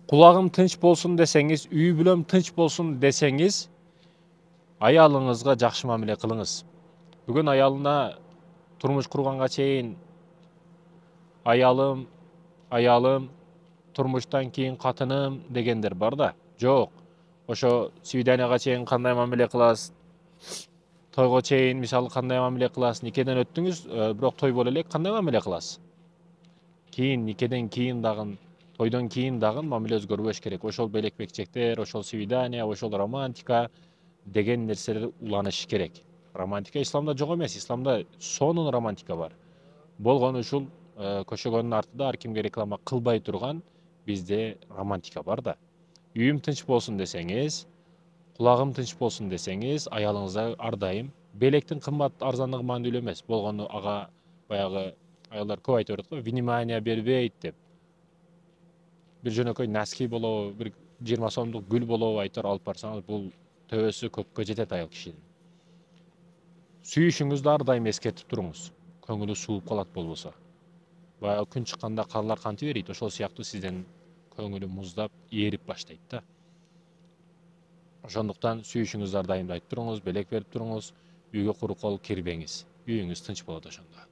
Kulağım tınç bolsun deseniz, üy bülöm tınç bolsun deseniz, ayalыңızga жакшы мамиле кылыңыз. Бүгүн аялына турмуш курганга чейин аялым, аялым, турмуштан кийин катыным дегендер бар да. Жок. Ошо свиданияга чейин кандай мамиле кыласыз? Тойго чейин мисалы кандай мамиле кыласыз? Никеден өттүңүз, бирок той боло элек кандай мамиле кыласыз? Кийин никеден кийин дагы, тойдон кийин дагы мамиле өзгөрбөш керек. Ошол белек бекчектер, ошол свидания, ошол романтика деген нерселер уланышы керек. Романтика исламда жок эмес. Исламда сонун романтика бар. Болгону ушул көшөгөндүн артында ар кимге реклама кылбай турган бизде романтика бар да. Үйүм тынч болсун десеңиз, кулагым тынч болсун десеңиз, аялыңызга ар дайым белектин кымбат арзандыгы маанилүү эмес. Болгону ага баягы аялдар көп айтып берет го, внимание бербейт деп. Бир жөнөкөй носки болобу, бир 20 сомдук гүл болобу айтып алып барсаңыз, бул төбөсү көккө жетет аял кишинин. Сүйүшүңүздү ар дайым эскертип туруңуз. Көңүлү сууп калат болбосо. Баягы күн чыкканда карлар кантип эрийт, ошол сыяктуу сизден көңүлү муздап, ээрип баштайт да. Ошондуктан сүйүшүңүздү ар дайым айтып туруңуз, белек берип туруңуз, үйгө куру кол кирбеңиз. Үйүңүз тынч болот ошондо.